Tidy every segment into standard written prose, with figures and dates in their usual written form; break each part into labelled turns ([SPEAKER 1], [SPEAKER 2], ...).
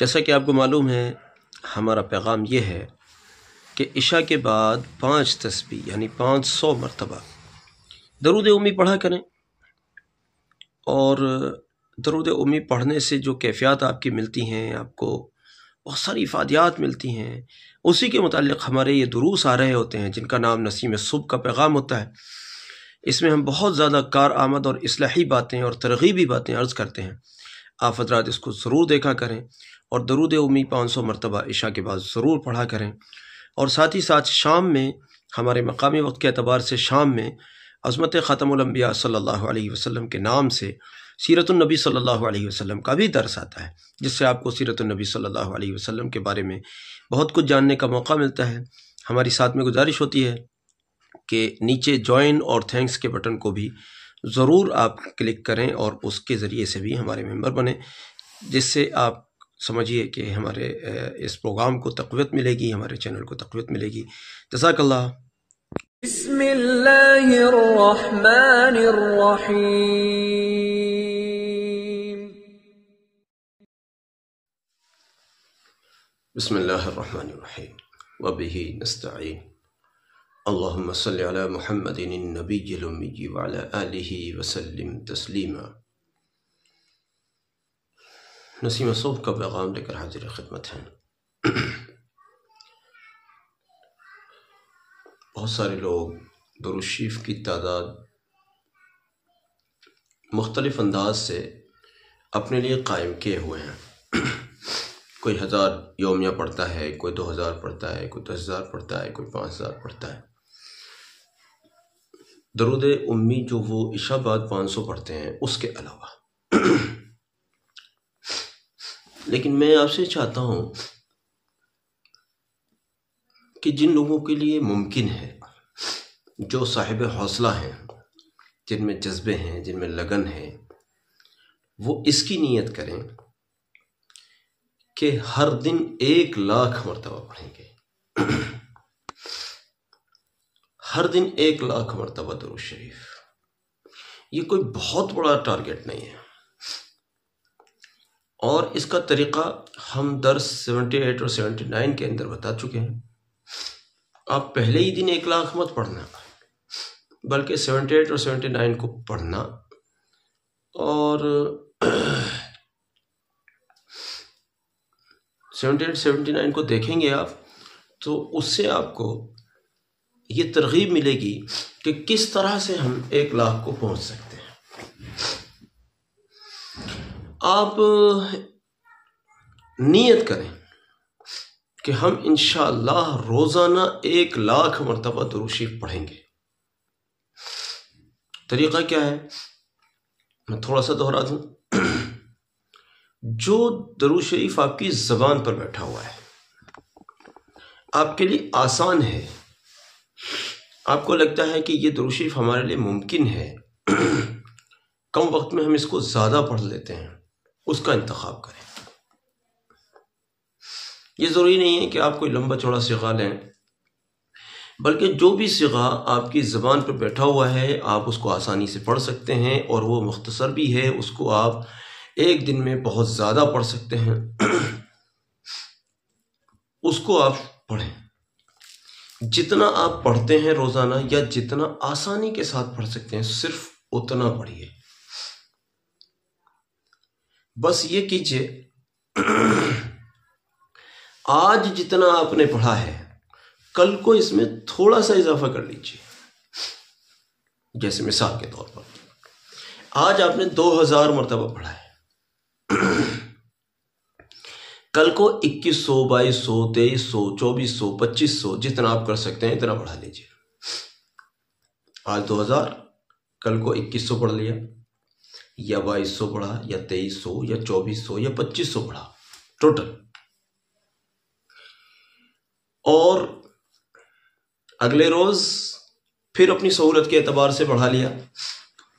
[SPEAKER 1] جیسا کہ آپ کو معلوم ہے، ہمارا پیغام یہ ہے کہ عشاء کے بعد 5 تسبیح یعنی 500 مرتبہ درود امی پڑھا کریں، اور درود امی پڑھنے سے جو کیفیات آپ کی ملتی ہیں، آپ کو بہت ساری افادیات ملتی ہیں، اسی کے متعلق ہمارے یہ دروس آ رہے ہوتے ہیں جن کا نام نسیم صبح کا پیغام ہوتا ہے۔ اس میں ہم بہت زیادہ کارآمد اور اصلاحی باتیں اور ترغیبی باتیں عرض کرتے ہیں۔ آپ حضرات اس کو ضرور دیکھا کریں اور درود امی 500 مرتبہ عشاء کے بعد ضرور پڑھا کریں، اور ساتھ ہی ساتھ شام میں ہمارے مقامی وقت کے اعتبار سے شام میں عظمت ختم الانبیاء صلی اللہ علیہ وسلم کے نام سے سیرت النبی صلی اللہ علیہ وسلم کا بھی درس آتا ہے، جس سے آپ کو سیرت النبی صلی اللہ علیہ وسلم کے بارے میں بہت کچھ جاننے کا موقع ملتا ہے۔ ہماری ساتھ میں گزارش ہوتی ہے کہ نیچے جوائن اور تھینکس کے بٹن کو بھی ضرور آپ کلک کریں اور اس کے ذریعے سے بھی ہمارے ممبر بنیں، جس سے آپ سمجھیے کہ ہمارے اس پروگرام کو تقویت ملے گی، ہمارے چینل کو تقویت ملے گی۔ جزاک اللہ۔
[SPEAKER 2] بسم اللہ الرحمن الرحیم۔
[SPEAKER 1] بسم اللہ الرحمن الرحیم وبہ نستعین۔ اللہم صلی علی محمد النبی الامی وعلی آلہ وسلم تسلیما۔ نسیم صبح کا پیغام لے کر حاضر خدمت ہیں۔ بہت سارے لوگ درود شریف کی تعداد مختلف انداز سے اپنے لیے قائم کیے ہوئے ہیں۔ کوئی 1000 یومیہ پڑھتا ہے، کوئی 2000 پڑھتا ہے، کوئی 10,000 پڑھتا ہے، کوئی 5000 پڑھتا ہے۔ درود امی جو وہ عشاء بعد 500 پڑھتے ہیں اس کے علاوہ۔ لیکن میں آپ سے چاہتا ہوں کہ جن لوگوں کے لیے ممکن ہے، جو صاحب حوصلہ ہیں، جن میں جذبے ہیں، جن میں لگن ہے، وہ اس کی نیت کریں کہ ہر دن 1,00,000 مرتبہ پڑھیں گے۔ ہر دن 1,00,000 مرتبہ درود شریف۔ یہ کوئی بہت بڑا ٹارگٹ نہیں ہے، اور اس کا طریقہ ہم درس 78 اور 79 کے اندر بتا چکے ہیں۔ آپ پہلے ہی دن 1,00,000 مت پڑھنا، بلکہ 78 اور 79 کو پڑھنا، اور 78 79 کو دیکھیں گے آپ تو اس سے آپ کو یہ ترغیب ملے گی کہ کس طرح سے ہم 1,00,000 کو پہنچ سکتے ہیں۔ آپ نیت کریں کہ ہم انشاءاللہ روزانہ 1,00,000 مرتبہ درود شریف پڑھیں گے۔ طریقہ کیا ہے؟ میں تھوڑا سا دہرا دوں۔ جو درود شریف آپ کی زبان پر بیٹھا ہوا ہے، آپ کے لیے آسان ہے، آپ کو لگتا ہے کہ یہ درود شریف ہمارے لیے ممکن ہے، کم وقت میں ہم اس کو زیادہ پڑھ لیتے ہیں، اس کا انتخاب کریں۔ یہ ضروری نہیں ہے کہ آپ کوئی لمبا چوڑا صیغہ لیں، بلکہ جو بھی صیغہ آپ کی زبان پر بیٹھا ہوا ہے آپ اس کو آسانی سے پڑھ سکتے ہیں، اور وہ مختصر بھی ہے، اس کو آپ ایک دن میں بہت زیادہ پڑھ سکتے ہیں، اس کو آپ پڑھیں۔ جتنا آپ پڑھتے ہیں روزانہ، یا جتنا آسانی کے ساتھ پڑھ سکتے ہیں، صرف اتنا پڑھیے۔ بس یہ کیجئے، آج جتنا آپ نے پڑھا ہے کل کو اس میں تھوڑا سا اضافہ کر لیجئے۔ جیسے مثال کے طور پر آج آپ نے 2,000 مرتبہ پڑھا ہے، کل کو 2,100 2,200 2,300 2,400 2,500 جتنا آپ کر سکتے ہیں اتنا پڑھا لیجئے۔ آج 2,000، کل کو 2,100 پڑھ لیا، یا 2,200 پڑھا، یا 2,300 یا 2,400 یا 2,500 پڑھا ٹوٹل، اور اگلے روز پھر اپنی سہولت کے اعتبار سے بڑھا لیا۔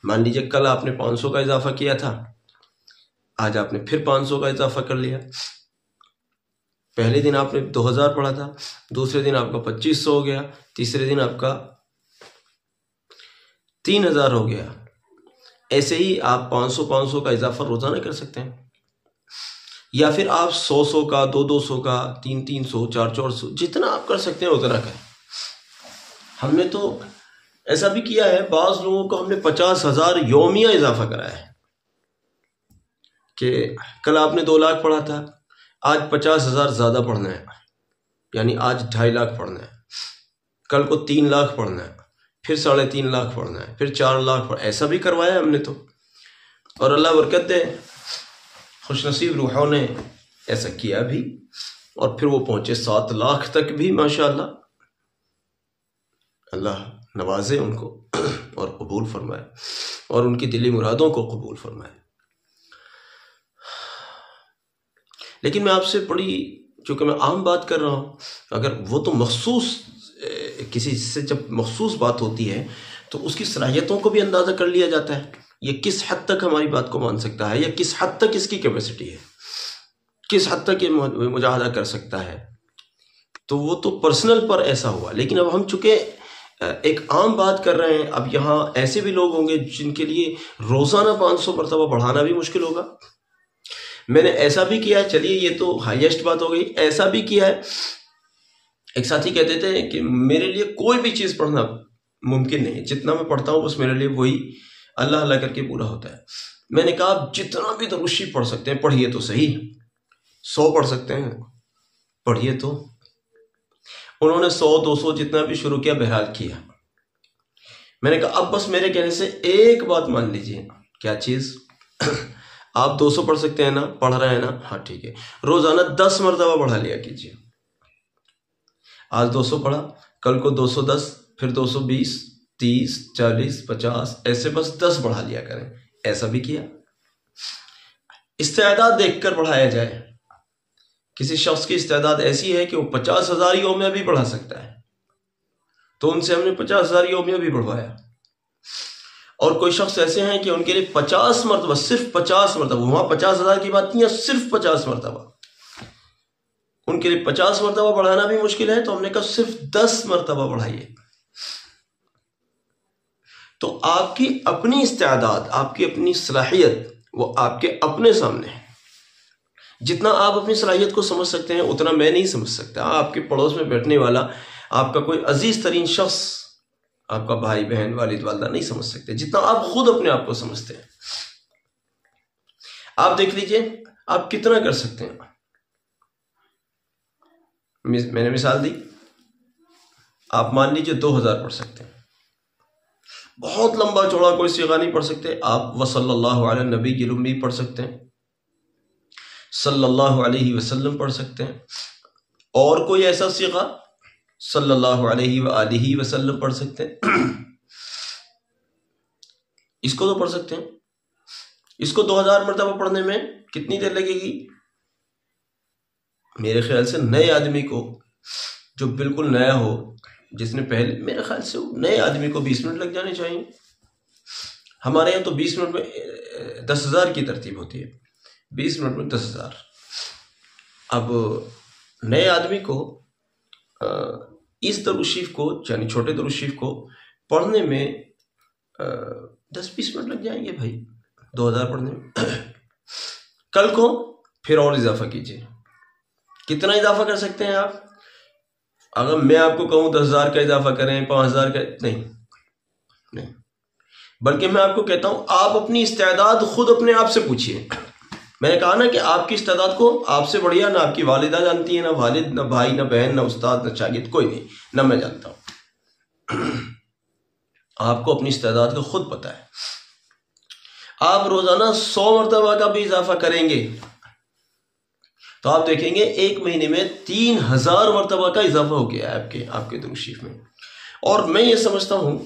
[SPEAKER 1] مان لیجیے کل آپ نے 500 کا اضافہ کیا تھا، آج آپ نے پھر 500 کا اضافہ کر لیا۔ پہلے دن آپ نے 2,000 پڑھا تھا، دوسرے دن آپ کا 2,500 ہو گیا، تیسرے دن آپ کا 3,000 ہو گیا۔ ایسے ہی آپ 500 کا اضافہ روزانہ کر سکتے ہیں۔ یا پھر آپ 100 کا 200 کا 300 400 جتنا آپ کر سکتے ہیں اتنا کریں۔ ہم نے تو ایسا بھی کیا ہے، بعض لوگوں کو ہم نے 50,000 یومیہ اضافہ کرایا ہے کہ کل آپ نے 2 لاکھ پڑھا تھا، آج 50,000 زیادہ پڑھنا ہے، یعنی آج 2.5 لاکھ پڑھنا ہے، کل کو 3 لاکھ پڑھنا ہے، پھر 3.5 لاکھ پڑھنا ہے، پھر 4 لاکھ پڑھنا ہے۔ ایسا بھی کروایا ہم نے تو، اور اللہ برکت دے، خوش نصیب روحوں نے ایسا کیا بھی، اور پھر وہ پہنچے 7 لاکھ تک بھی، ماشاءاللہ۔ اللہ نوازے ان کو اور قبول فرمائے، اور ان کی دلی مرادوں کو قبول فرمائے۔ لیکن میں آپ سے چونکہ میں عام بات کر رہا ہوں، اگر وہ تو مخصوص کسی سے جب مخصوص بات ہوتی ہے تو اس کی صلاحیتوں کو بھی اندازہ کر لیا جاتا ہے، یہ کس حد تک ہماری بات کو مان سکتا ہے، یا کس حد تک اس کی کیپیسٹی ہے، کس حد تک یہ مجاہدہ کر سکتا ہے۔ تو وہ تو پرسنل پر ایسا ہوا، لیکن اب ہم چونکہ ایک عام بات کر رہے ہیں، اب یہاں ایسے بھی لوگ ہوں گے جن کے لیے روزانہ 500 مرتبہ بڑھانا بھی مشکل ہوگا۔ میں نے ایسا بھی کیا ہے، چلیے یہ تو ہائیسٹ بات ہو گئی، ایسا بھی کیا ہے، ایک ساتھی کہتے تھے کہ میرے لیے کوئی بھی چیز پڑھنا ممکن نہیں ہے، جتنا میں پڑھتا ہوں بس میرے لیے وہی اللہ اللہ کر کے پورا ہوتا ہے۔ میں نے کہا آپ جتنا بھی درود شریف پڑھ سکتے ہیں پڑھیے تو صحیح، 100 پڑھ سکتے ہیں پڑھیے تو۔ انہوں نے 100 200 جتنا بھی شروع کیا، بہرحال کیا۔ میں نے کہا اب بس میرے کہنے سے ایک بات مان لیجئے۔ کیا چیز؟ آپ 200 پڑھ سکتے ہیں نا، پڑھ رہے ہیں نا، ہاں ٹھیک ہے، روزانہ 10 مرتبہ بڑھا لیا کیجئے۔ آج 200 پڑھا، کل کو 210، پھر 220، 30، 40، 50، ایسے بس 10 بڑھا لیا کریں۔ ایسا بھی کیا۔ استعداد دیکھ کر بڑھایا جائے۔ کسی شخص کی استعداد ایسی ہے کہ وہ 50,000 یومیہ بھی بڑھا سکتا ہے، تو ان سے ہم نے 50,000 یومیہ بھی بڑھوایا۔ اور کوئی شخص ایسے ہیں کہ ان کے لیے 50 مرتبہ، صرف 50 مرتبہ، وہاں 50,000 کی بات نہیں ہے، صرف 50 مرتبہ ان کے لیے 50 مرتبہ بڑھانا بھی مشکل ہے، تو ہم نے کہا صرف 10 مرتبہ بڑھائیے۔ تو آپ کی اپنی استعداد، آپ کی اپنی صلاحیت، وہ آپ کے اپنے سامنے ہے۔ جتنا آپ اپنی صلاحیت کو سمجھ سکتے ہیں اتنا میں نہیں سمجھ سکتا۔ آپ کے پڑوس میں بیٹھنے والا، آپ کا کوئی عزیز ترین شخص، آپ کا بھائی بہن والد والدہ نہیں سمجھ سکتے جتنا آپ خود اپنے آپ کو سمجھتے ہیں۔ آپ دیکھ لیجئے آپ کتنا کر سکتے ہیں۔ میں نے مثال دی، آپ مان لیجئے 2000 پڑھ سکتے ہیں، بہت لمبا چوڑا کوئی صیغہ نہیں پڑھ سکتے، آپ وصلی اللہ علی النبی الامی پڑھ سکتے ہیں، صلی اللہ علیہ وسلم پڑھ سکتے ہیں، اور کوئی ایسا صیغہ صلی اللہ علیہ وآلہ وسلم پڑھ سکتے ہیں، اس کو تو پڑھ سکتے ہیں۔ اس کو 2000 مرتبہ پڑھنے میں کتنی دیر لگے گی؟ میرے خیال سے نئے آدمی کو، جو بالکل نیا ہو، جس نے پہلے، میرے خیال سے نئے آدمی کو 20 منٹ لگ جانے چاہیے۔ ہمارے یہاں تو 20 منٹ میں 10,000 کی ترتیب ہوتی ہے، 20 منٹ میں 10,000۔ اب نئے آدمی کو اس درود شریف کو، یعنی چھوٹے درود شریف کو پڑھنے میں 10-20 منٹ لگ جائیں گے بھائی، 2000 پڑھنے میں۔ کل کو پھر اور اضافہ کیجئے۔ کتنا اضافہ کر سکتے ہیں آپ؟ اگر میں آپ کو کہوں 10,000 کا اضافہ کریں، 5,000 کا، نہیں، بلکہ میں آپ کو کہتا ہوں آپ اپنی استعداد خود اپنے آپ سے پوچھئے۔ میں نے کہا نا کہ آپ کی استعداد کو آپ سے بڑھیا نہ آپ کی والدہ جانتی ہے، نہ والد، نہ بھائی، نہ بہن، نہ استاد، نہ شاگرد، کوئی نہیں، نہ میں جانتا ہوں۔ آپ کو اپنی استعداد کو خود پتہ ہے۔ آپ روزانہ 100 مرتبہ کا بھی اضافہ کریں گے تو آپ دیکھیں گے ایک مہینے میں 3000 مرتبہ کا اضافہ ہو گیا ہے آپ کے درود شریف میں۔ اور میں یہ سمجھتا ہوں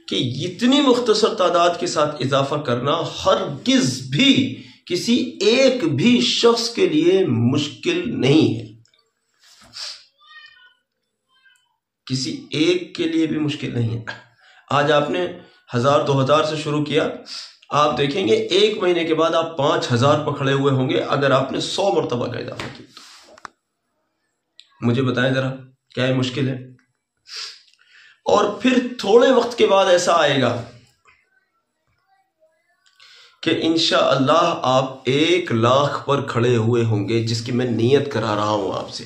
[SPEAKER 1] کہ اتنی مختصر تعداد کے ساتھ اضافہ کرنا ہرگز بھی کسی ایک بھی شخص کے لیے مشکل نہیں ہے، کسی ایک کے لیے بھی مشکل نہیں ہے۔ آج آپ نے 1000 2000 سے شروع کیا، آپ دیکھیں گے ایک مہینے کے بعد آپ 5000 پر کھڑے ہوئے ہوں گے اگر آپ نے 100 مرتبہ کا اضافہ کیا۔ مجھے بتائیں ذرا کیا یہ مشکل ہے؟ اور پھر تھوڑے وقت کے بعد ایسا آئے گا کہ انشاءاللہ آپ 1,00,000 پر کھڑے ہوئے ہوں گے، جس کی میں نیت کرا رہا ہوں آپ سے۔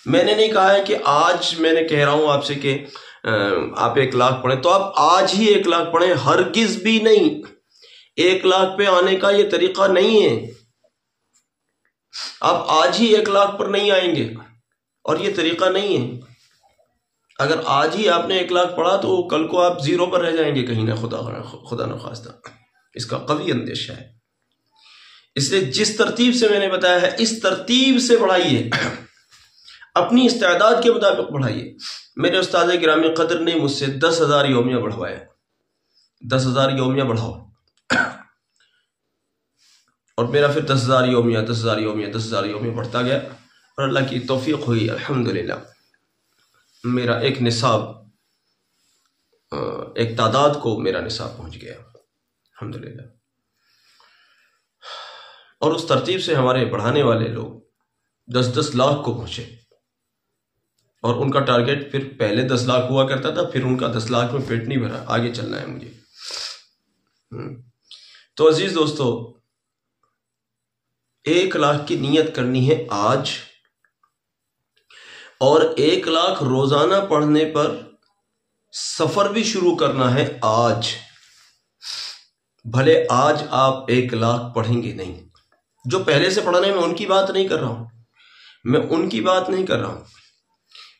[SPEAKER 1] میں نے نہیں کہا ہے کہ آج میں نے کہہ رہا ہوں آپ سے کہ آپ 1,00,000 پڑھیں تو آپ آج ہی 1,00,000 پڑھیں، ہرگز بھی نہیں۔ 1,00,000 پہ آنے کا یہ طریقہ نہیں ہے، آپ آج ہی 1,00,000 پر نہیں آئیں گے، اور یہ طریقہ نہیں ہے۔ اگر آج ہی آپ نے 1,00,000 پڑھا تو کل کو آپ 0 پر رہ جائیں گے کہیں نہ، خدا نخواستہ، اس کا قوی اندیشہ ہے۔ اس لیے جس ترتیب سے میں نے بتایا ہے اس ترتیب سے بڑھائیے، اپنی استعداد کے مطابق بڑھائیے۔ میرے استاد گرامی قدر نے مجھ سے 10,000 یومیہ بڑھوایا، 10,000 یومیہ بڑھاؤ، اور میرا پھر 10,000 یومیہ 10,000 یومیہ 10,000 یومیہ بڑھتا گیا، اور اللہ کی توفیق ہوئی، الحمدللہ میرا ایک نصاب، ایک تعداد کو میرا نصاب پہنچ گیا، الحمدللہ۔ اور اس ترتیب سے ہمارے پڑھانے والے لوگ 10-10 لاکھ کو پہنچے، اور ان کا ٹارگیٹ پھر پہلے 10 لاکھ ہوا کرتا تھا، پھر ان کا 10 لاکھ میں پیٹ نہیں بھرا، آگے چلنا ہے مجھے۔ تو عزیز دوستو، 1,00,000 کی نیت کرنی ہے آج، اور 1,00,000 روزانہ پڑھنے پر سفر بھی شروع کرنا ہے آج۔ بھلے آج آپ 1,00,000 پڑھیں گے نہیں، جو پہلے سے پڑھنے میں ان کی بات نہیں کر رہا ہوں، میں ان کی بات نہیں کر رہا ہوں،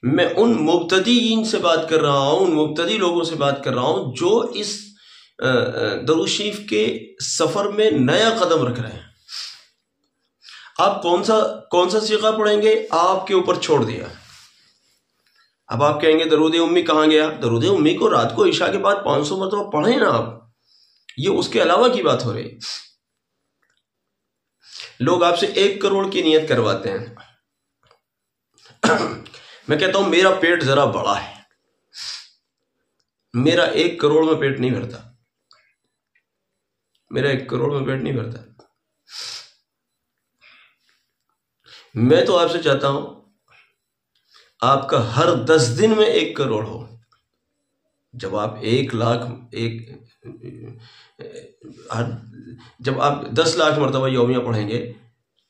[SPEAKER 1] میں ان مبتدئین سے بات کر رہا ہوں، ان مبتدی لوگوں سے بات کر رہا ہوں جو اس درود شریف کے سفر میں نیا قدم رکھ رہے ہیں۔ آپ کون سا صیغہ پڑھیں گے آپ کے اوپر چھوڑ دیا۔ اب آپ کہیں گے درود امی کہاں گیا؟ درود امی کو رات کو عشاء کے بعد 500 مرتبہ پڑھیں نا آپ، یہ اس کے علاوہ کی بات ہو رہی۔ لوگ آپ سے 1 کروڑ کی نیت کرواتے ہیں، میں کہتا ہوں میرا پیٹ ذرا بڑا ہے، میرا 1 کروڑ میں پیٹ نہیں بھرتا، میرا 1 کروڑ میں پیٹ نہیں بھرتا۔ میں تو آپ سے چاہتا ہوں آپ کا ہر 10 دن میں 1 کروڑ ہو۔ جب آپ 10 لاکھ مرتبہ یومیہ پڑھیں گے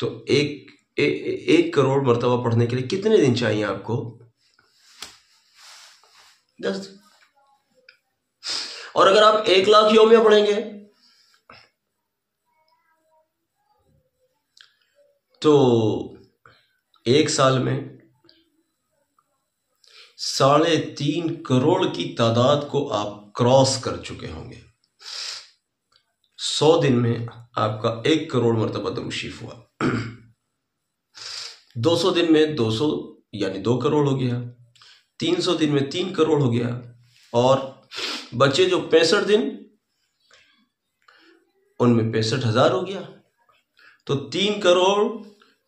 [SPEAKER 1] تو 1 کروڑ مرتبہ پڑھنے کے لیے کتنے دن چاہیے آپ کو؟ 10 دن۔ اور اگر آپ 1,00,000 یومیہ پڑھیں گے تو 1 سال میں 3.5 کروڑ کی تعداد کو آپ کراس کر چکے ہوں گے۔ 100 دن میں آپ کا 1 کروڑ مرتبہ درود شریف ہوا، 200 دن میں 200 یعنی 2 کروڑ ہو گیا، 300 دن میں 3 کروڑ ہو گیا، اور بچے جو 65 دن ان میں 65,000 ہو گیا۔ تو 3 کروڑ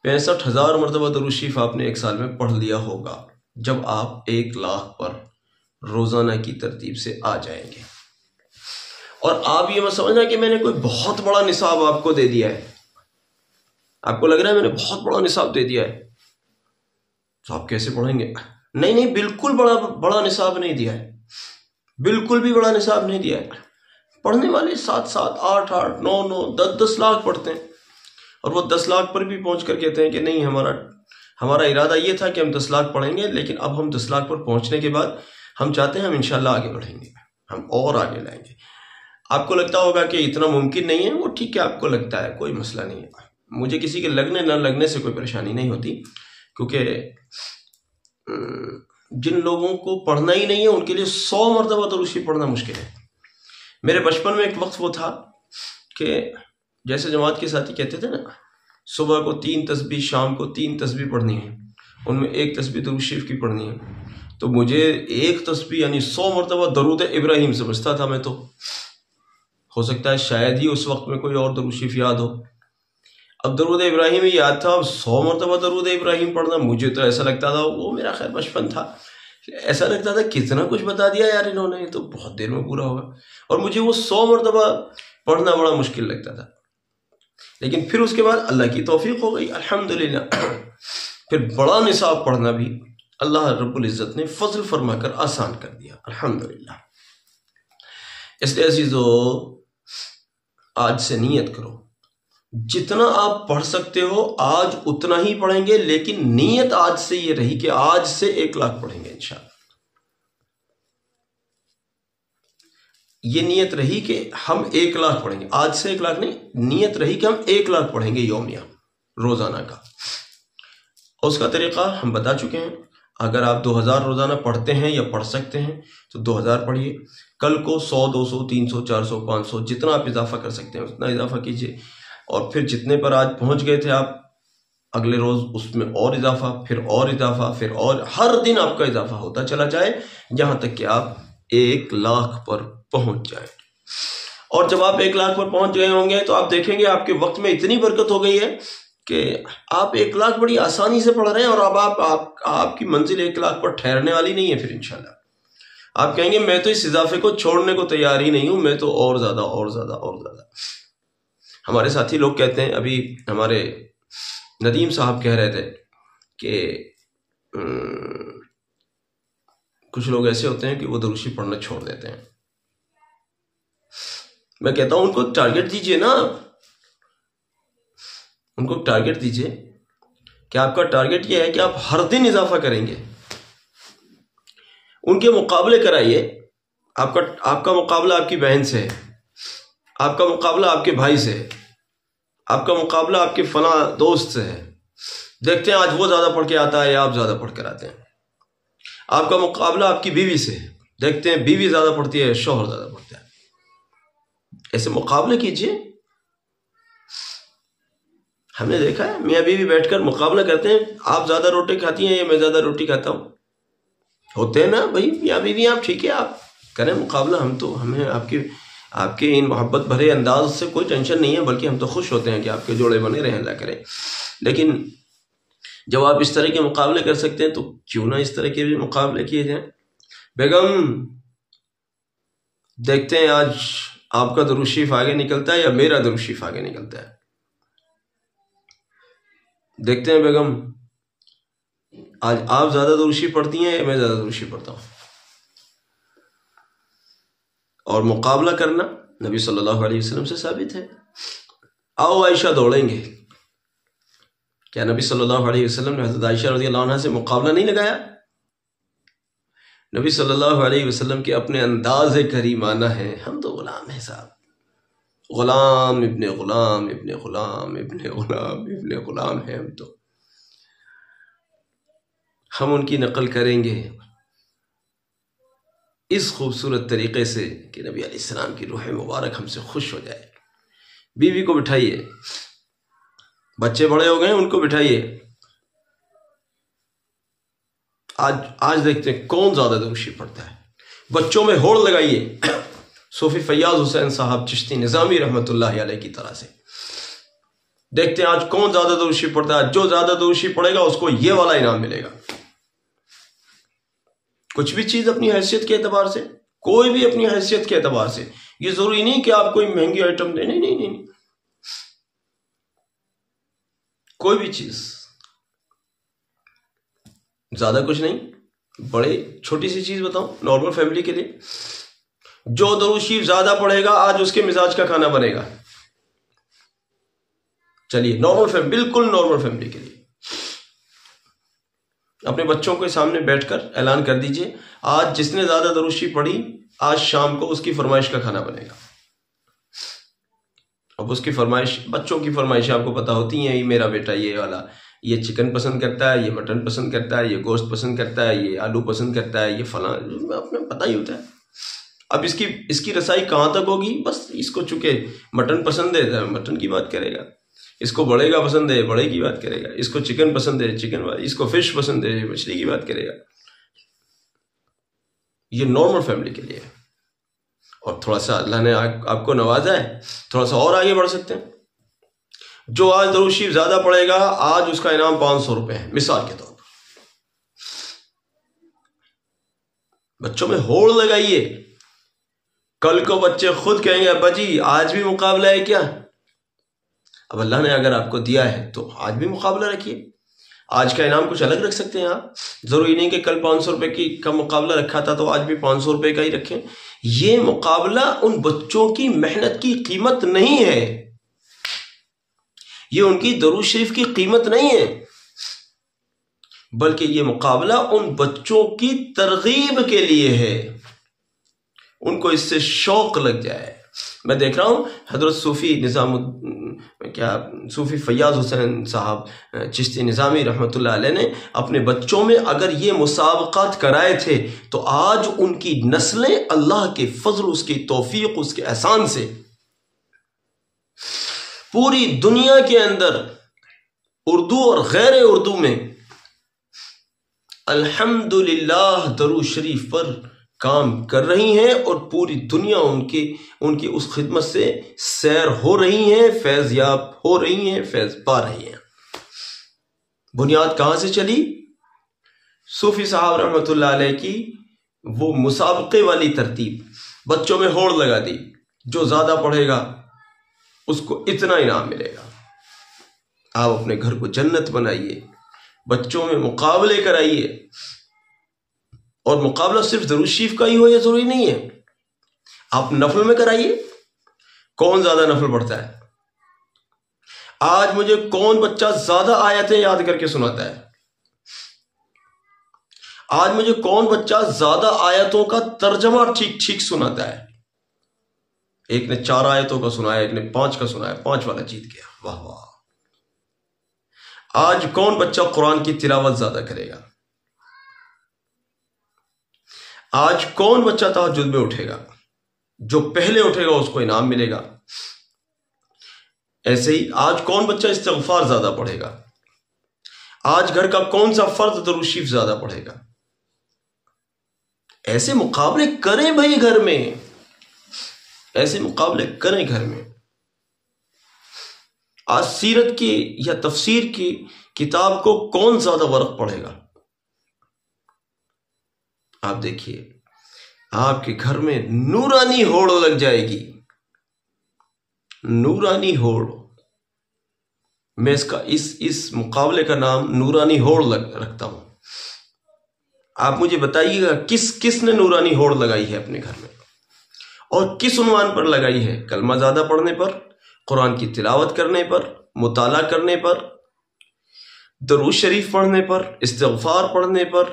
[SPEAKER 1] 65,000 مرتبہ درود شریف آپ نے 1 سال میں پڑھ لیا ہوگا، جب آپ 1,00,000 پر روزانہ کی ترتیب سے آ جائیں گے۔ اور آپ یہ مت سمجھنا کہ میں نے کوئی بہت بڑا نصاب آپ کو دے دیا ہے، آپ کو لگ رہا ہے میں نے بہت بڑا نصاب دے دیا ہے تو آپ کیسے پڑھیں گے؟ نہیں، بالکل بڑا نصاب نہیں دیا ہے، بالکل بھی بڑا نصاب نہیں دیا ہے۔ پڑھنے والے 7 8 8 9 9 10 لاکھ پڑھتے ہیں، اور وہ 10 لاکھ پر بھی پہنچ کر کہتے ہیں کہ نہیں، ہمارا ارادہ یہ تھا کہ ہم 10 لاکھ پڑھیں گے، لیکن اب ہم 10 لاکھ پر پہنچنے کے بعد ہم چاہتے ہیں ہم انشاءاللہ آگے بڑھیں گے، ہم اور آگے لائیں گے۔ آپ کو لگتا ہوگا کہ اتنا ممکن نہیں ہے، وہ ٹھیک ہے، آپ کو لگتا ہے، کوئی مسئلہ نہیں ہے۔ مجھے کسی کے لگنے نہ لگنے سے کوئی پریشانی نہیں ہوتی، کیونکہ جن لوگوں کو پڑھنا ہی نہیں ہے ان کے لیے 100 مرتبہ درود شریف پڑھنا مشکل ہے۔ میرے بچپن میں ایک وقت وہ تھا کہ جیسے جماعت کے ساتھی کہتے تھے نا، صبح کو 3 تسبیح، شام کو 3 تسبیح پڑھنی ہے، ان میں 1 تسبیح درود شریف کی پڑھنی ہے، تو مجھے 1 تسبیح یعنی 100 مرتبہ درود ابراہیم سمجھتا تھا میں تو۔ ہو سکتا ہے شاید ہی اس وقت میں کوئی اور درود شریف یاد ہو۔ اب درود ابراہیم ہی یاد تھا، اب 100 مرتبہ درود ابراہیم پڑھنا، مجھے تو ایسا لگتا تھا، وہ میرا خیر بچپن تھا، ایسا لگتا تھا کتنا کچھ بتا دیا یار انہوں نے، تو بہت دیر میں پورا ہوگا، اور مجھے وہ 100 مرتبہ پڑھنا بڑا مشکل لگتا تھا۔ لیکن پھر اس کے بعد اللہ کی توفیق ہو گئی، الحمدللہ، پھر بڑا نصاب پڑھنا بھی اللہ رب العزت نے فضل فرما کر آسان کر دیا، الحمدللہ۔ اس لیے عزیزو، آج سے نیت کرو، جتنا آپ پڑھ سکتے ہو آج اتنا ہی پڑھیں گے، لیکن نیت آج سے یہ رہی کہ آج سے 1 لاکھ پڑھیں گے انشاءاللہ۔ یہ نیت رہی کہ ہم 1 لاکھ پڑھیں گے، آج سے 1 لاکھ نہیں، نیت رہی کہ ہم 1 لاکھ پڑھیں گے یومیہ، روزانہ کا۔ اس کا طریقہ ہم بتا چکے ہیں، اگر آپ 2000 روزانہ پڑھتے ہیں یا پڑھ سکتے ہیں تو 2000 پڑھیے، کل کو 100 200 300 400 500 جتنا آپ اضافہ کر سکتے ہیں اتنا اضافہ کیجیے، اور پھر جتنے پر آج پہنچ گئے تھے آپ، اگلے روز اس میں اور اضافہ، پھر اور اضافہ، پھر اور، ہر دن آپ کا اضافہ ہوتا چلا جائے یہاں تک کہ آپ 1 لاکھ پر پہنچ جائیں۔ اور جب آپ 1 لاکھ پر پہنچ گئے ہوں گے تو آپ دیکھیں گے آپ کے وقت میں اتنی برکت ہو گئی ہے کہ آپ 1 لاکھ بڑی آسانی سے پڑھ رہے ہیں، اور اب آپ کی منزل 1 لاکھ پر ٹھہرنے والی نہیں ہے۔ پھر انشاءاللہ آپ کہیں گے میں تو اس اضافے کو چھوڑنے کو تیار ہی نہیں ہوں، میں تو اور زیادہ اور زیادہ اور زیادہ۔ ہمارے ساتھی لوگ کہتے ہیں، ابھی ہمارے ندیم صاحب کہہ رہے تھے کہ کچھ لوگ ایسے ہوتے ہیں کہ وہ دروشی پڑھنا چھوڑ دیتے ہیں۔ میں کہتا ہوں ان کو ٹارگٹ دیجئے نا، ان کو ٹارگٹ دیجئے کہ آپ کا ٹارگٹ یہ ہے کہ آپ ہر دن اضافہ کریں گے، ان کے مقابلے کرائیے۔ آپ کا مقابلہ آپ کی بہن سے ہے، آپ کا مقابلہ آپ کے بھائی سے ہے، آپ کا مقابلہ آپ کے فلاں دوست سے ہے، دیکھتے ہیں آج وہ زیادہ پڑھ کے آتا ہے یا آپ زیادہ پڑھ کر آتے ہیں۔ آپ کا مقابلہ آپ کی بیوی سے ہے، دیکھتے ہیں بیوی زیادہ پڑھتی ہے، شوہر زیادہ پڑھتا ہے۔ ایسے مقابلے کیجئے۔ ہم نے دیکھا ہے میاں بیوی بیٹھ کر مقابلہ کرتے ہیں، آپ زیادہ روٹی کھاتی ہیں یا میں زیادہ روٹی کھاتا ہوں، ہوتے ہیں نا بھائی میاں بیوی، آپ ٹھیک ہے آپ کریں مقابلہ، ہمیں آپ کے ان محبت بھرے انداز سے کوئی ٹینشن نہیں ہے، بلکہ ہم تو خوش ہوتے ہیں کہ آپ کے جوڑے بنے رہیں، اللہ کرے۔ لیکن جب آپ اس طرح کے مقابلے کر سکتے ہیں تو کیوں نہ اس طرح کے بھی مقابلے کیے جائیں۔ بیگم دیکھتے ہیں آج آپ کا درود شریف آگے نکلتا ہے یا میرا درود شریف آگے نکلتا ہے، دیکھتے ہیں بیگم آج آپ زیادہ درود شریف پڑھتی ہیں یا میں زیادہ درود شریف پڑھتا ہوں۔ اور مقابلہ کرنا نبی صلی اللہ علیہ وسلم سے ثابت ہے۔ آؤ عائشہ دوڑیں گے، کیا نبی صلی اللہ علیہ وسلم نے حضرت عائشہ رضی اللہ عنہ سے مقابلہ نہیں لگایا؟ نبی صلی اللہ علیہ وسلم کے اپنے انداز کریمانہ ہیں، ہم تو غلام ہیں صاحب، غلام ابن غلام ابن غلام ابن غلام ابن غلام ہیں ہم، تو ہم ان کی نقل کریں گے اس خوبصورت طریقے سے کہ نبی علیہ السلام کی روح مبارک ہم سے خوش ہو جائے۔ بیوی کو بٹھائیے، بچے بڑے ہو گئے ان کو بٹھائیے، آج دیکھتے ہیں کون زیادہ درود شریف پڑھتا ہے، بچوں میں ہوڑ لگائیے صوفی فیاض حسین صاحب چشتی نظامی رحمۃ اللہ علیہ کی طرح سے، دیکھتے ہیں آج کون زیادہ درود شریف پڑھتا ہے، جو زیادہ درود شریف پڑھے گا اس کو یہ والا انعام ملے گا۔ کچھ بھی چیز اپنی حیثیت کے اعتبار سے، کوئی بھی اپنی حیثیت کے اعتبار سے، یہ ضروری نہیں کہ آپ کوئی مہنگی آئٹم دیں، نہیں، کوئی بھی چیز، زیادہ کچھ نہیں، بڑے چھوٹی سی چیز بتاؤں نارمل فیملی کے لیے، جو درود شریف زیادہ پڑھے گا آج اس کے مزاج کا کھانا بنے گا۔ چلیے نارمل فیملی، بالکل نارمل فیملی کے لیے اپنے بچوں کے سامنے بیٹھ کر اعلان کر دیجئے آج جس نے زیادہ درود شریف پڑھی آج شام کو اس کی فرمائش کا کھانا بنے گا۔ اب اس کی فرمائش، بچوں کی فرمائشیں آپ کو پتہ ہوتی ہیں، یہ میرا بیٹا یہ والا، یہ چکن پسند کرتا ہے، یہ مٹن پسند کرتا ہے، یہ گوشت پسند کرتا ہے، یہ آلو پسند کرتا ہے، یہ فلاں، اپنے پتہ ہی ہوتا ہے۔ اب اس کی رسائی کہاں تک ہوگی؟ بس اس کو چونکہ مٹن پسند ہے مٹن کی بات کرے گا، اس کو بڑے کا پسند ہے بڑے کی بات کرے گا، اس کو چکن پسند ہے چکن، اس کو فش پسند ہے مچھلی کی بات کرے گا۔ یہ نارمل فیملی کے لیے، اور تھوڑا سا اللہ نے آپ کو نوازا ہے، تھوڑا سا اور آگے بڑھ سکتے ہیں۔ جو آج درود شریف زیادہ پڑھے گا آج اس کا انعام 500 روپے ہے، مثال کے طور پر۔ بچوں میں ہوڑ لگائیے، کل کو بچے خود کہیں گے ابا جی آج بھی مقابلہ ہے کیا؟ اب اللہ نے اگر آپ کو دیا ہے تو آج بھی مقابلہ رکھیے، آج کا انعام کچھ الگ رکھ سکتے ہیں آپ، ضروری نہیں کہ کل 500 روپے کا مقابلہ رکھا تھا تو آج بھی 500 روپے کا ہی رکھیں، یہ مقابلہ ان بچوں کی محنت کی قیمت نہیں ہے، یہ ان کی درود شریف کی قیمت نہیں ہے، بلکہ یہ مقابلہ ان بچوں کی ترغیب کے لیے ہے، ان کو اس سے شوق لگ جائے۔ میں دیکھ رہا ہوں حضرت صوفی فیاض حسین صاحب چشتی نظامی رحمۃ اللہ علیہ نے اپنے بچوں میں اگر یہ مسابقات کرائے تھے تو آج ان کی نسلیں اللہ کے فضل، اس کی توفیق، اس کے احسان سے پوری دنیا کے اندر اردو اور غیر اردو میں الحمدللہ درود شریف پر کام کر رہی ہیں، اور پوری دنیا ان کی اس خدمت سے سیر ہو رہی ہیں، فیض یاب ہو رہی ہیں، فیض پا رہی ہیں۔ بنیاد کہاں سے چلی؟ صوفی صاحب رحمۃ اللہ علیہ کی وہ مسابقے والی ترتیب، بچوں میں ہوڑ لگا دی، جو زیادہ پڑھے گا اس کو اتنا انعام ملے گا۔ آپ اپنے گھر کو جنت بنائیے، بچوں میں مقابلے کرائیے، اور مقابلہ صرف درود شریف کا ہی ہو یہ ضروری نہیں ہے، آپ نفل میں کرائیے، کون زیادہ نفل پڑھتا ہے، آج مجھے کون بچہ زیادہ آیتیں یاد کر کے سناتا ہے، آج مجھے کون بچہ زیادہ آیتوں کا ترجمہ ٹھیک ٹھیک سناتا ہے۔ ایک نے 4 آیتوں کا سنایا، ایک نے 5 کا سنایا، 5 والا جیت گیا، واہ واہ۔ آج کون بچہ قرآن کی تلاوت زیادہ کرے گا، آج کون بچہ تہجد میں اٹھے گا، جو پہلے اٹھے گا اس کو انعام ملے گا۔ ایسے ہی آج کون بچہ استغفار زیادہ پڑھے گا، آج گھر کا کون سا فرد درود شریف زیادہ پڑھے گا۔ ایسے مقابلے کریں بھائی، گھر میں ایسے مقابلے کریں گھر میں۔ آج سیرت کی یا تفسیر کی کتاب کو کون زیادہ ورق پڑھے گا، آپ دیکھیے آپ کے گھر میں نورانی ہوڑ لگ جائے گی، نورانی ہوڑ۔ میں اس مقابلے کا نام نورانی ہوڑ رکھتا ہوں۔ آپ مجھے بتائیے گا کس نے نورانی ہوڑ لگائی ہے اپنے گھر میں، اور کس عنوان پر لگائی ہے؟ کلمہ زیادہ پڑھنے پر، قرآن کی تلاوت کرنے پر، مطالعہ کرنے پر، درود شریف پڑھنے پر، استغفار پڑھنے پر،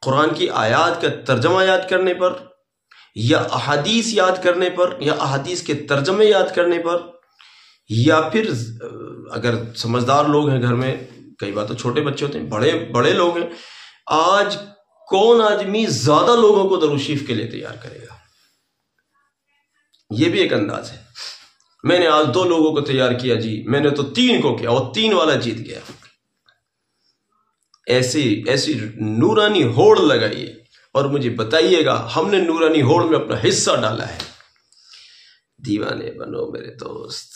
[SPEAKER 1] قرآن کی آیات کا ترجمہ یاد کرنے پر، یا احادیث یاد کرنے پر، یا احادیث کے ترجمے یاد کرنے پر، یا پھر اگر سمجھدار لوگ ہیں گھر میں، کئی بار تو چھوٹے بچے ہوتے ہیں، بڑے لوگ ہیں، آج کون آدمی زیادہ لوگوں کو درود شریف کے لیے تیار کرے گا؟ یہ بھی ایک انداز ہے۔ میں نے آج 2 لوگوں کو تیار کیا جی، میں نے تو 3 کو کیا، اور 3 والا جیت گیا۔ ایسی نورانی ہوڑ لگائیے اور مجھے بتائیے گا ہم نے نورانی ہوڑ میں اپنا حصہ ڈالا ہے۔ دیوانے بنو میرے دوست،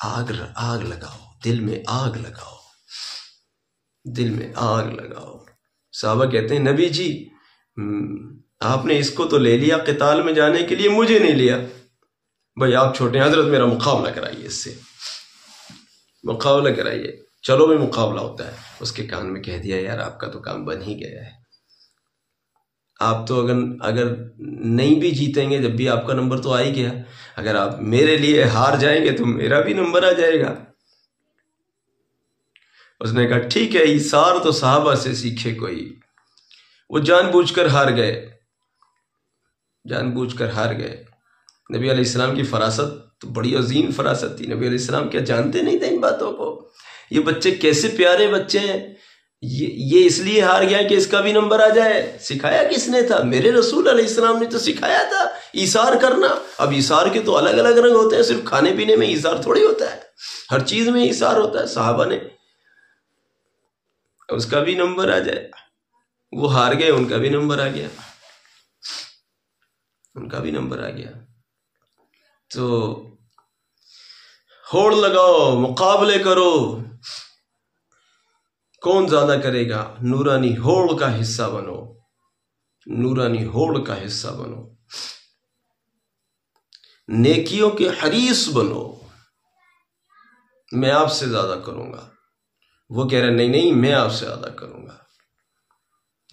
[SPEAKER 1] آگ لگاؤ، دل میں آگ لگاؤ، دل میں آگ لگاؤ۔ صحابہ کہتے ہیں نبی جی آپ نے اس کو تو لے لیا قتال میں جانے کے لیے، مجھے نہیں لیا۔ بھائی آپ چھوٹے ہیں، حضرت میرا مقابلہ کرائیے، اس سے مقابلہ کرائیے۔ چلو بھی مقابلہ ہوتا ہے، اس کے کان میں کہہ دیا یار آپ کا تو کام بن ہی گیا ہے، آپ تو اگر نہیں بھی جیتیں گے، جب بھی آپ کا نمبر تو آ ہی گیا، اگر آپ میرے لیے ہار جائیں گے تو میرا بھی نمبر آ جائے گا۔ اس نے کہا ٹھیک ہے، ایثار تو صحابہ سے سیکھے کوئی، وہ جان بوجھ کر ہار گئے، جان بوجھ کر ہار گئے۔ نبی علیہ السلام کی فراست تو بڑی عظیم فراست تھی، نبی علیہ السلام کیا جانتے نہیں تھے ان باتوں کو؟ یہ بچے کیسے پیارے بچے ہیں، یہ اس لیے ہار گیا کہ اس کا بھی نمبر آ جائے۔ سکھایا کس نے تھا؟ میرے رسول علیہ السلام نے تو سکھایا تھا ایثار کرنا۔ اب ایثار کے تو الگ الگ رنگ ہوتے ہیں، صرف کھانے پینے میں ایثار تھوڑی ہوتا ہے، ہر چیز میں ایثار ہوتا ہے۔ صحابہ نے اس کا بھی نمبر آ جائے، وہ ہار گئے، ان کا بھی نمبر آ گیا، ان کا بھی نمبر آ گیا۔ تو ہوڑ لگاؤ، مقابلے کرو، کون زیادہ کرے گا؟ نورانی ہوڑ کا حصہ بنو، نورانی ہوڑ کا حصہ بنو، نیکیوں کے حریص بنو۔ میں آپ سے زیادہ کروں گا، وہ کہہ رہے نہیں میں آپ سے زیادہ کروں گا۔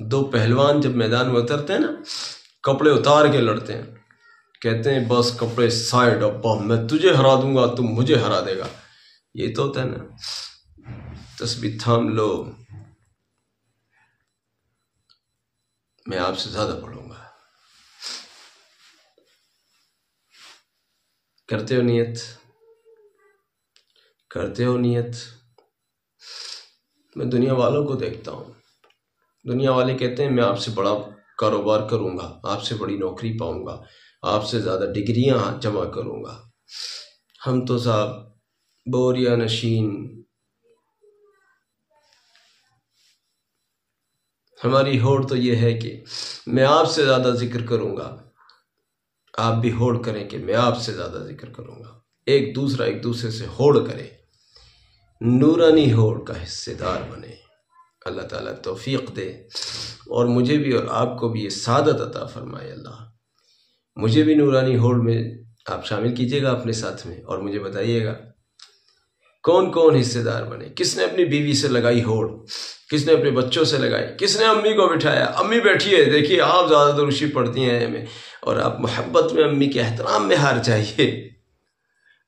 [SPEAKER 1] 2 پہلوان جب میدان میں اترتے ہیں نا کپڑے اتار کے لڑتے ہیں، کہتے ہیں بس کپڑے سائڈ، ابا میں تجھے ہرا دوں گا تم مجھے ہرا دے گا. یہ تو ہوتا ہے نا. تسبیح تھام لو، میں آپ سے زیادہ پڑھوں گا. کرتے ہو نیت؟ کرتے ہو نیت؟ میں دنیا والوں کو دیکھتا ہوں، دنیا والے کہتے ہیں میں آپ سے بڑا کاروبار کروں گا، آپ سے بڑی نوکری پاؤں گا، آپ سے زیادہ ڈگریاں جمع کروں گا. ہم تو صاحب بوریا نشین، ہماری ہوڑ تو یہ ہے کہ میں آپ سے زیادہ ذکر کروں گا، آپ بھی ہوڑ کریں کہ میں آپ سے زیادہ ذکر کروں گا. ایک دوسرے سے ہوڑ کرے، نورانی ہوڑ کا حصے دار بنے. اللہ تعالیٰ توفیق دے، اور مجھے بھی اور آپ کو بھی یہ سعادت عطا فرمائے. اللہ مجھے بھی نورانی ہوڑ میں آپ شامل کیجیے گا اپنے ساتھ میں، اور مجھے بتائیے گا کون کون حصے دار بنے. کس نے اپنی بیوی سے لگائی ہوڑ، کس نے اپنے بچوں سے لگائی، کس نے امی کو بٹھایا، امی بیٹھیے دیکھیے آپ زیادہ دروشی پڑھتی ہیں ہمیں، اور آپ محبت میں امی کے احترام میں ہار جائیے،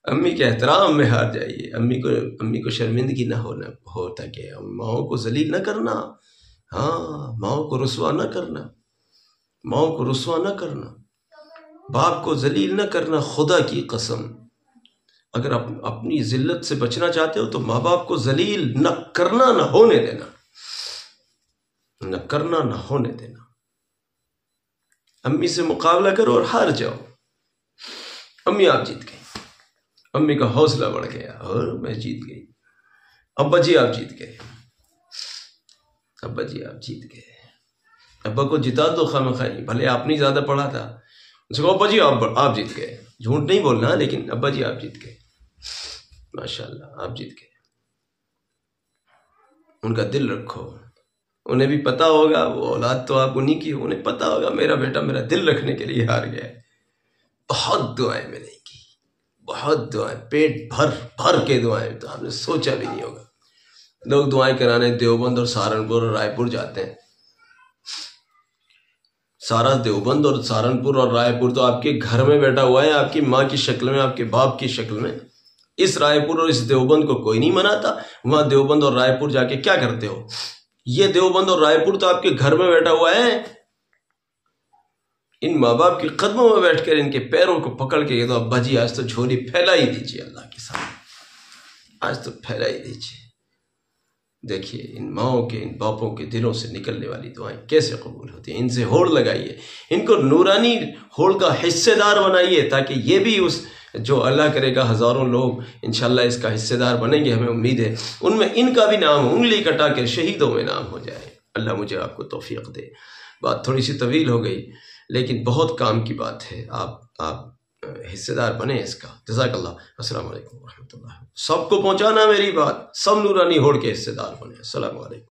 [SPEAKER 1] امی کے احترام میں ہار جائیے. امی کو شرمندگی نہ ہوتا کہ ماؤں کو ذلیل نہ کرنا، ہاں ماؤں کو رسوا نہ کرنا، ماؤں کو رسوا نہ کرنا، باپ کو ذلیل نہ کرنا. خدا کی قسم اگر آپ اپنی ذلت سے بچنا چاہتے ہو تو ماں باپ کو ذلیل نہ کرنا، نہ ہونے دینا، نہ کرنا نہ ہونے دینا. امی سے مقابلہ کرو اور ہار جاؤ. امی آپ جیت گئی، امی کا حوصلہ بڑھ گیا اور میں جیت گئی. ابا جی آپ جیت گئے، ابا جی آپ جیت گئے. ابا کو جتا دو خواہ بھلے آپ نے زیادہ پڑھا تھا، اس کو ابا جی آپ جیت گئے. جھوٹ نہیں بولنا، لیکن ابا جی آپ جیت گئے، ماشاءاللہ آپ جیت گئے. ان کا دل رکھو، انہیں بھی پتا ہوگا، وہ اولاد تو آپ انہی کی، انہیں پتا ہوگا میرا بیٹا میرا دل رکھنے کے لیے ہار گیا ہے. بہت دعائیں ملیں گی، بہت دعائیں، پیٹ بھر بھر کے دعائیں، تو آپ نے سوچا بھی نہیں ہوگا. لوگ دعائیں کرانے دیوبند اور سہارنپور اور رائے پور جاتے ہیں. سارا دیوبند اور سہارنپور اور رائے پور تو آپ کے گھر میں بیٹھا ہوا ہے، آپ کی ماں کی شکل میں، آپ کے باپ کی شکل میں. اس رائے پور اور اس دیوبند کو کوئی نہیں مناتا. وہاں دیوبند اور رائے پور جا کے کیا کرتے ہو؟ یہ دیوبند اور رائے پور تو آپ کے گھر میں بیٹھا ہوا ہے. ان ماں باپ کے قدموں میں بیٹھ کر ان کے پیروں کو پکڑ کے یہ تو ابا جی آج تو جھولی پھیلا ہی دیجیے اللہ کے سامنے، آج تو پھیلا ہی دیجیے. دیکھیے ان ماؤں کے، ان باپوں کے دلوں سے نکلنے والی دعائیں کیسے قبول ہوتی ہیں. ان سے ہوڑ لگائیے، ان کو نورانی ہوڑ کا حصے دار بنائیے، تاکہ یہ بھی اس جو اللہ کرے گا ہزاروں لوگ انشاءاللہ اس کا حصے دار بنیں گے. ہمیں امید ہے ان میں ان کا بھی نام انگلی کٹا کے شہیدوں میں نام ہو جائے. اللہ مجھے آپ کو توفیق دے. بات تھوڑی سی طویل ہو گئی، لیکن بہت کام کی بات ہے. آپ حصے دار بنے اس کا. جزاک اللہ. السلام علیکم ورحمۃ اللہ. سب کو پہنچانا میری بات، سب نورانی ہوڑ کے حصے دار بنے. السلام علیکم.